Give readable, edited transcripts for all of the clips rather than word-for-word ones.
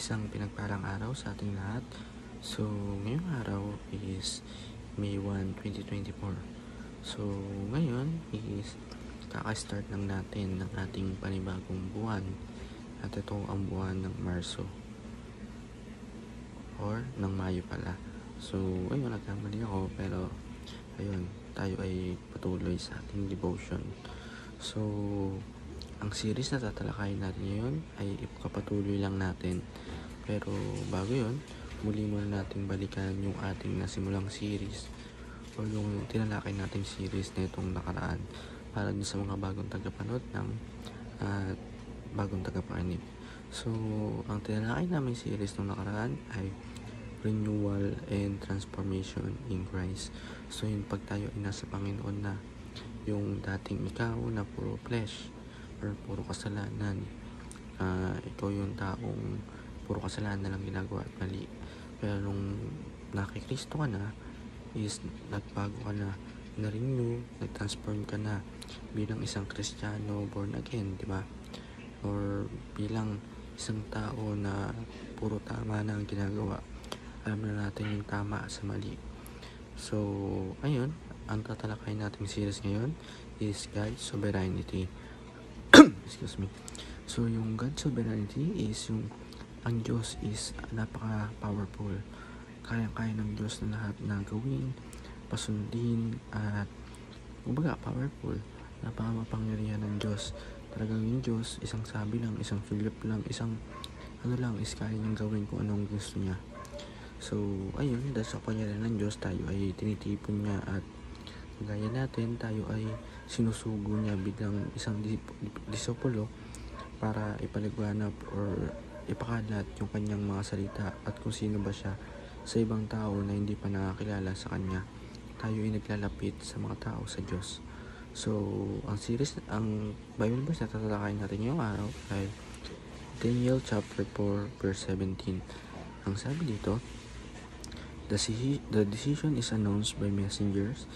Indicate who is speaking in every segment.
Speaker 1: Isang pinagpalang araw sa ating lahat. So, ngayong araw is May 1, 2024. So, ngayon is kaka-start lang natin ng ating panibagong buwan. At ito ang buwan ng Marso. Or ng Mayo pala. So, ayun, nagkamali ako. Pero, ayun, tayo ay patuloy sa ating devotion. So, ang series na tatalakayin natin ngayon ay ipagpatuloy lang natin. Pero bago yun, muli muna natin balikan yung ating nasimulang series o yung tinalakay nating series na itong nakaraan para din sa mga bagong tagapanood ng bagong tagapakinig. So, ang tinalakay namin series nung nakaraan ay renewal and transformation in Christ. So, yung pag tayo ay nasa Panginoon na, yung dating ikaw na puro flesh or puro kasalanan, ikaw yung taong puro kasalanan na lang ginagawa at mali. Pero nung nakikristo ka na, is nagbago ka na, na-renew, nag-transform ka na bilang isang Kristiyano born again, di ba? Or bilang isang tao na puro tama na ang ginagawa. Alam na natin yung tama sa mali. So, ayun, ang tatalakay nating series ngayon is God's sovereignty. Excuse me. So, yung God's sovereignty is yung ang Diyos is napaka-powerful. Kaya-kaya ng Diyos na lahat na gawin, pasundin, at kumbaga powerful. Napaka-mapangyarihan ng Diyos. Talagang yung Diyos, isang sabi lang, isang Philip lang, isang ano lang, is kaya niyang gawin kung anong gusto niya. So, ayun, dahil sa pangyarihan ng Diyos, tayo ay tinitipon niya at gaya natin, tayo ay sinusugo niya bilang isang disipulo para ipaliwanag or ipakalat yung kanyang mga salita at kung sino ba siya sa ibang tao na hindi pa nakakilala sa kanya. Tayo ay naglalapit sa mga tao sa Diyos. So, ang Bible verse na tatalakayin natin ngayong araw ay Daniel chapter 4 verse 17. Ang sabi dito, the decision is announced by messengers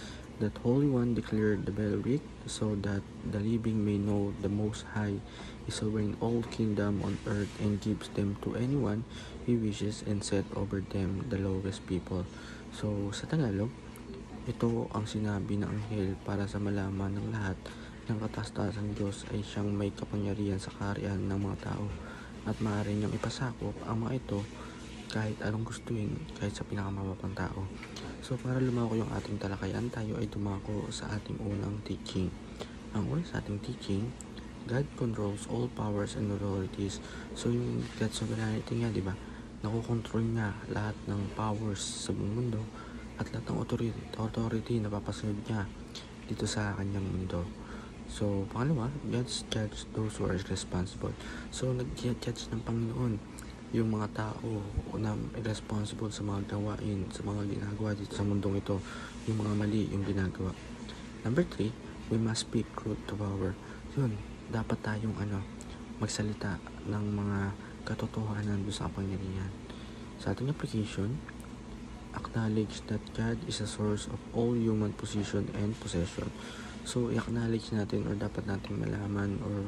Speaker 1: that Holy One declared the verdict so that the living may know the Most High is sovereign all kingdom on earth and gives them to anyone he wishes and set over them the lowest people. So, sa Tagalog, ito ang sinabi ng anghel para sa malaman ng lahat ng kataas-taasan Diyos ay siyang may kapangyarihan sa kaharian ng mga tao at maaari niyang ipasakop ang mga ito kahit anong gustuin, kahit sa pinakamababang tao. So, para lumako yung ating talakayan, tayo ay dumako sa ating unang teaching. Ang una sa ating teaching, God controls all powers and authorities. So, yung God's sovereignty nga, di ba? Nakokontrol niya lahat ng powers sa buong mundo at lahat ng authority na papasunod niya dito sa kanyang mundo. So, pangalawa, God's judge those who are responsible. So, nag-judge ng Panginoon yung mga tao na responsible sa mga gawain, sa mga ginagawa dito sa mundong ito, yung mga mali yung ginagawa. Number 3, we must speak truth to power. Yun, dapat tayong magsalita ng mga katotohanan doon sa kapangyarihan. Sa ating application, acknowledge that God is a source of all human position and possession. So, i-acknowledge natin or dapat natin malaman or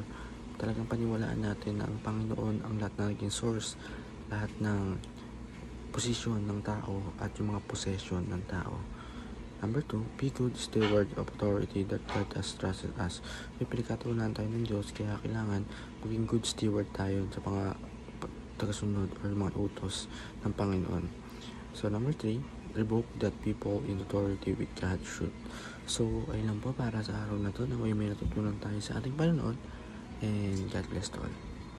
Speaker 1: talagang paniwalaan natin na ang Panginoon ang lahat na naging source, lahat ng posisyon ng tao at yung mga possession ng tao. Number 2, be good steward of authority that God has trusted us. May pinagkatuunan tayo ng Diyos, kaya kailangan maging good steward tayo sa mga tagasunod or mga utos ng Panginoon. So, number 3, revoke that people in authority with God's truth. So, ayun lang po para sa araw na to na may natutunan tayo sa ating panonood. And God bless to all.